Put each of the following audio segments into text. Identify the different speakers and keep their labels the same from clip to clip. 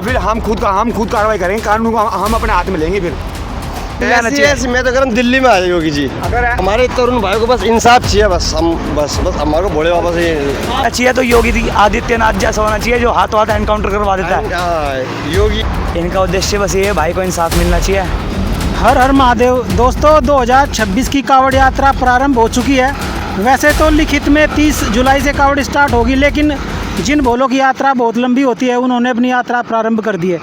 Speaker 1: फिर हम खुद कार्रवाई करेंगे, कानून को हम अपने हाथ में लेंगे। फिर
Speaker 2: ऐसी मैं तो कह रहा हूँ दिल्ली में आ जाए योगी जी।
Speaker 1: अगर
Speaker 2: हमारे तरुण भाई को बस इंसाफ चाहिए, बस हमारे को बोले वापस ये
Speaker 3: चाहिए तो योगी आदित्यनाथ जैसा होना चाहिए जो हाथों हाथ एनकाउंटर करवा देता है।
Speaker 2: योगी
Speaker 3: इनका उद्देश्य बस ये है, भाई को इंसाफ मिलना चाहिए।
Speaker 4: हर हर महादेव। दोस्तों 2026 की कावड़ यात्रा प्रारंभ हो चुकी है। वैसे तो लिखित में 30 जुलाई से कावड़ स्टार्ट होगी, लेकिन जिन भोलों की यात्रा बहुत लंबी होती है उन्होंने अपनी यात्रा प्रारंभ कर दी है।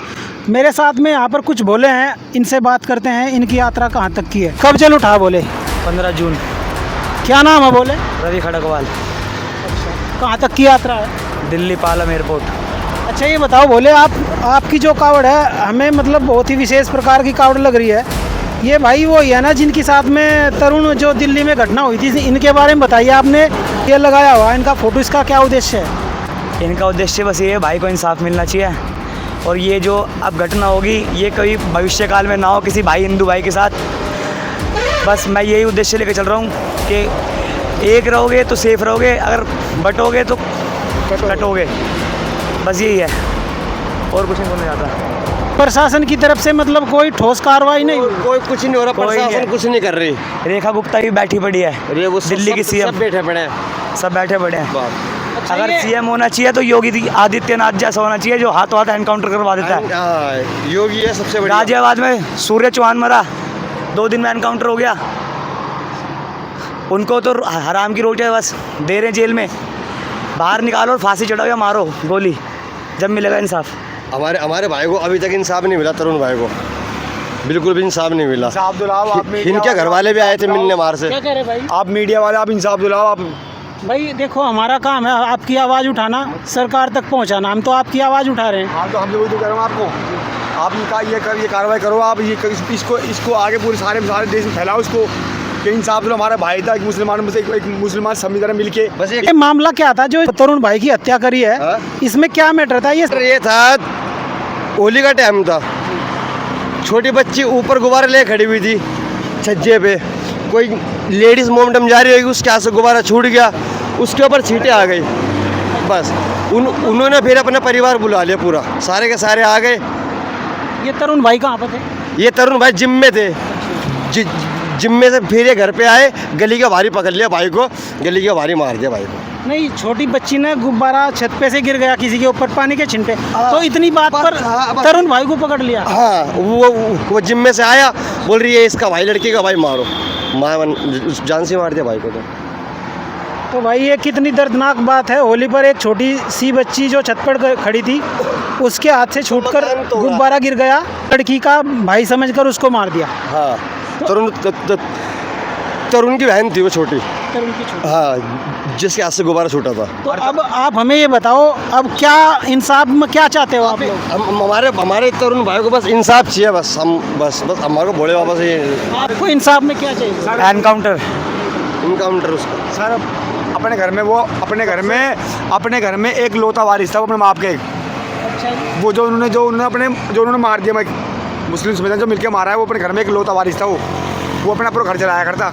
Speaker 4: मेरे साथ में यहाँ पर कुछ भोले हैं, इनसे बात करते हैं इनकी यात्रा कहाँ तक की है। कब चल उठा बोले?
Speaker 3: 15 जून।
Speaker 4: क्या नाम है बोले?
Speaker 3: रवि खड़गवाल।
Speaker 4: कहाँ तक की यात्रा है?
Speaker 3: दिल्ली पालम एयरपोर्ट।
Speaker 4: अच्छा ये बताओ भोले, आपकी जो कावड़ है हमें मतलब बहुत ही विशेष प्रकार की कावड़ लग रही है। ये भाई वो है ना जिनके साथ में तरुण जो दिल्ली में घटना हुई थी, इनके बारे में बताइए। आपने ये लगाया हुआ इनका फोटो, इसका क्या उद्देश्य है?
Speaker 3: इनका उद्देश्य बस ये है, भाई को इंसाफ मिलना चाहिए। और ये जो अब घटना होगी ये कभी भविष्य काल में ना हो किसी भाई हिंदू भाई के साथ। बस मैं यही उद्देश्य लेकर चल रहा हूँ कि एक रहोगे तो सेफ रहोगे, अगर बटोगे तो कटोगे। बस यही है, और कुछ नहीं होने जाता।
Speaker 4: प्रशासन की तरफ से मतलब कोई ठोस कार्रवाई नहीं?
Speaker 2: कोई कुछ नहीं हो रहा, प्रशासन कुछ नहीं कर रही।
Speaker 3: रेखा गुप्ता भी बैठी पड़ी है,
Speaker 2: अरे वो
Speaker 3: दिल्ली की सीएम।
Speaker 2: सब बैठे पड़े हैं।
Speaker 3: सब बैठे पड़े हैं।
Speaker 4: अच्छा,
Speaker 3: अगर
Speaker 4: ये-
Speaker 3: सीएम होना चाहिए तो योगी आदित्यनाथ जैसा होना चाहिए जो हाथों हाथ एनकाउंटर करवा देता है।
Speaker 2: हाँ, योगी है सबसे बड़ी।
Speaker 3: गाजियाबाद में सूर्य चौहान मरा, 2 दिन में एनकाउंटर हो गया। उनको तो हराम की रोटियां बस दे रहे हैं जेल में। बाहर निकालो और फांसी चढ़ाओ या मारो गोली, जब मिलेगा इंसाफ।
Speaker 2: हमारे भाई को अभी तक इंसाफ नहीं मिला, तरुण भाई को बिल्कुल भी इंसाफ नहीं मिला।
Speaker 1: इंसाफ दिलाओ आप।
Speaker 2: इनके घर वाले भी आए थे मिलने बाहर से।
Speaker 4: क्या कह रहे भाई?
Speaker 1: आप मीडिया वाले, आप इंसाफ दिलाओ। आप
Speaker 4: भाई देखो हमारा काम है आपकी आवाज़ उठाना, सरकार तक पहुंचाना। हम तो आपकी आवाज़ उठा रहे हैं।
Speaker 1: हाँ, तो हम जो कह रहे हैं आपको, आप ये कार्रवाई करो। आप इसको आगे पूरे सारे देश में फैलाओ इसको कि इंसाफ जो हमारा भाई था, एक मुसलमान संविधान मिल के।
Speaker 2: बस
Speaker 4: ये मामला क्या था जो तरुण भाई की हत्या करी है?
Speaker 2: हाँ?
Speaker 4: इसमें क्या मैटर था?
Speaker 2: ये था होली का टाइम था, छोटी बच्ची ऊपर गुब्बारे ले खड़ी हुई थी छज्जे पे। कोई लेडीज मोमडम जा रही होगी, उसके हाथ से गुब्बारा छूट गया, उसके ऊपर छींटे आ गई। बस उन्होंने फिर अपना परिवार बुला लिया, पूरा सारे के सारे आ गए।
Speaker 4: ये तरुण भाई कहाँ पर थे?
Speaker 2: ये तरुण भाई जिम में थे। जिम में से फिर ये घर पे आए, गली का भारी पकड़ लिया भाई को, गली का भारी मार दिया भाई को।
Speaker 4: नहीं, छोटी बच्ची ने गुब्बारा छत पे से गिर गया किसी के ऊपर पानी के छिंटे, तो इतनी बात पर तरुण भाई को पकड़ लिया।
Speaker 2: हाँ, वो जिम में से आया, बोल रही है इसका भाई, लड़की का भाई मारो। जान से मार दिया भाई को।
Speaker 4: तो भाई ये कितनी दर्दनाक बात है। होली पर एक छोटी सी बच्ची जो छत पर खड़ी थी, उसके हाथ से छूटकर गुब्बारा गिर गया, लड़की का भाई समझकर उसको मार दिया।
Speaker 2: हाँ, तरुण की बहन थी वो छोटी।
Speaker 4: तरुण की छोटी।
Speaker 2: हाँ, जिसके हाथ से गुब्बारा छूटा था।
Speaker 4: तो अब आप हमें ये बताओ, अब क्या इंसाफ में क्या चाहते हो आप लोग?
Speaker 2: हमारे तरुण भाई को बस इंसाफ चाहिए। बस हमारे को बोले वापस ये
Speaker 4: आपको इंसाफ में क्या चाहिए?
Speaker 3: एनकाउंटर।
Speaker 2: इनकाउंटर उसको।
Speaker 1: सर अपने घर में एक लौता वारिस था, वो अपने माँ के।
Speaker 4: अच्छा,
Speaker 1: वो जो उन्होंने मार दिया, मैं मुस्लिम संविधान जो मिलके मारा है, वो अपने घर में एक लौता वारिस था। वो अपना पूरा घर चलाया करता।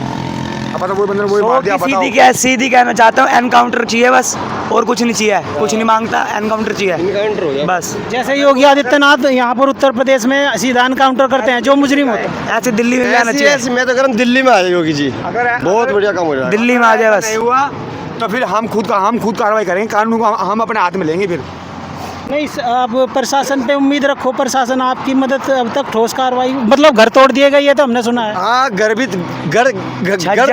Speaker 1: अब पता वो बंदे ने वही मार दिया।
Speaker 3: सीधी कहना चाहता हूँ, एनकाउंटर चाहिए बस, और कुछ नहीं चाहिए। कुछ नहीं मांगता, एनकाउंटर चाहिए
Speaker 2: इनकाउंटर हो गया
Speaker 3: बस।
Speaker 4: जैसे योगी आदित्यनाथ यहाँ पर उत्तर प्रदेश में सीधा एनकाउंटर करते हैं जो मुजरिम होते हैं।
Speaker 3: ऐसे दिल्ली में भी आना चाहिए।
Speaker 2: ऐसी मैं तो कह रहा हूँ दिल्ली में आ जाए योगी जी। बहुत बढ़िया काम हो रहा है।
Speaker 3: दिल्ली में आ जाए बस।
Speaker 1: नहीं हुआ तो फिर हम खुद कार्रवाई करेंगे, कानून को हम अपने हाथ में लेंगे। फिर
Speaker 4: नहीं, आप प्रशासन पे उम्मीद रखो, प्रशासन आपकी मदद अब तक ठोस कार्रवाई, मतलब घर तोड़ दिए गए ये तो हमने सुना है।
Speaker 2: हाँ, घर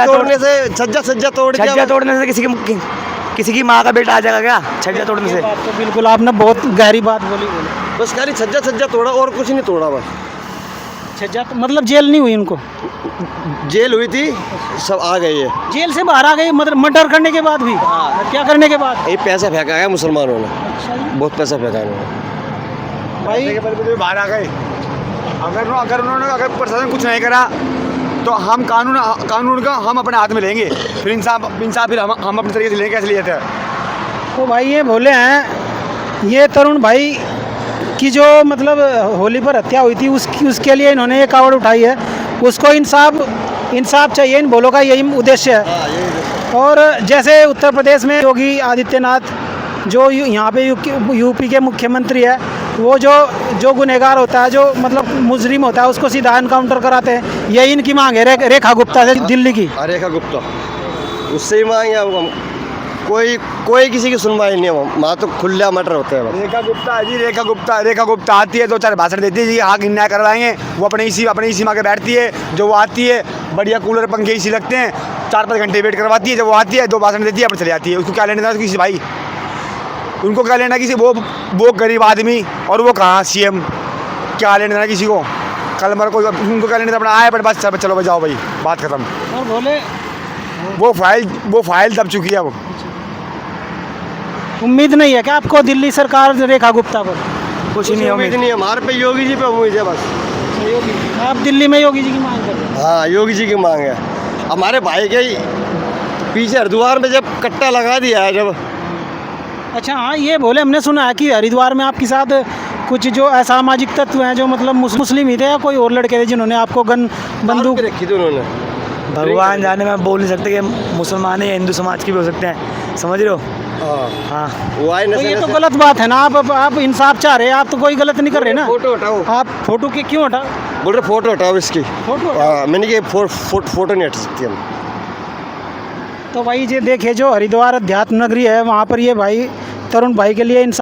Speaker 2: तोड़ने से छज्जा
Speaker 3: तोड़ने से किसी की माँ का बेटा आ जाएगा क्या? छज्जा तोड़ने से?
Speaker 4: बात तो बिल्कुल आपने बहुत गहरी बात बोली।
Speaker 2: बस खाली छज्जा तोड़ा और कुछ नहीं तोड़ा। बस
Speaker 4: छज्जा तो मतलब जेल नहीं हुई इनको?
Speaker 2: जेल हुई थी, सब आ गए। ये
Speaker 4: जेल से बाहर आ गई, मतलब मर्डर करने के बाद भी? क्या करने के बाद?
Speaker 2: ये पैसा फेंका है मुसलमानों ने, बहुत पैसा फेंका है उन्होंने।
Speaker 4: भाई
Speaker 1: बाहर आ गए। अगर प्रशासन कुछ नहीं करा तो हम कानून का हम अपने हाथ में लेंगे। फिर इंसाफ फिर हम अपने तरीके से लेंगे। कैसे लिए थे?
Speaker 4: तो भाई ये बोले हैं, ये तरुण भाई की जो मतलब होली पर हत्या हुई थी उसके लिए इन्होंने ये कावड़ उठाई है। उसको इंसाफ चाहिए, इन बोलों का यही उद्देश्य है। और जैसे उत्तर प्रदेश में योगी आदित्यनाथ जो यहाँ पे यूपी के मुख्यमंत्री है, वो जो गुनहगार होता है, जो मतलब मुजरिम होता है, उसको सीधा एनकाउंटर कराते हैं। यही इनकी मांग है रेखा गुप्ता से दिल्ली की।
Speaker 2: रेखा गुप्ता, उससे ही मांगे हम। कोई किसी की सुनवाई नहीं है वहाँ तो खुला मटर होते हैं।
Speaker 1: रेखा गुप्ता जी, रेखा गुप्ता आती है, 2-4 भाषण देती है जी, हाँ न्याय करवाएंगे। वो अपने ही सीमा के बैठती है। जो वो आती है, बढ़िया कूलर पंखे इसी लगते हैं, 4-5 घंटे वेट करवाती है। जब वो आती है 2 भाषण देती है, अपने चले जाती है। उसको क्या लेना था किसी भाई, उनको क्या लेना किसी, वो गरीब आदमी और वो कहाँ CM, क्या लेना था किसी को। कल मर को उनको क्या लेना था, अपना आए पर बस चलो बजाओ भाई, बात खत्म।
Speaker 4: और बोले
Speaker 1: वो फाइल दब चुकी है। वो
Speaker 4: उम्मीद नहीं है कि आपको दिल्ली सरकार रेखा गुप्ता पर?
Speaker 3: कुछ नहीं
Speaker 2: उम्मीद नहीं है हमारे पे, योगी जी पे उम्मीद है बस।
Speaker 4: आप दिल्ली में योगी जी की मांग कर रहे हैं?
Speaker 2: हाँ, योगी जी की मांग है। हमारे भाई के पीछे हरिद्वार में जब कट्टा लगा दिया है जब।
Speaker 4: अच्छा, हाँ, ये बोले हमने सुना है कि हरिद्वार में आपके साथ कुछ जो असामाजिक तत्व हैं, जो मतलब मुस्लिम ही थे या कोई और लड़के थे, जिन्होंने आपको बंदूक
Speaker 2: रखी थी उन्होंने।
Speaker 3: भगवान जाने, में बोल नहीं सकते कि मुसलमान या हिंदू समाज के भी हो सकते हैं, समझ रहे हो। हाँ,
Speaker 2: वो आए
Speaker 4: तो ये तो गलत बात है ना। आप इंसाफ चाह रहे हैं, आप तो कोई गलत नहीं कर रहे ना।
Speaker 2: फोटो हटाओ।
Speaker 4: आप फोटो के क्यों हटा?
Speaker 2: बोल रहे फोटो हटाओ इसकी।
Speaker 4: फोटो
Speaker 2: हाँ, मैंने कि फोटो नहीं हट सकती हम।
Speaker 4: तो भाई ये देखे, जो हरिद्वार अध्यात्म नगरी है, वहाँ पर ये भाई तरुण भाई के लिए इंसान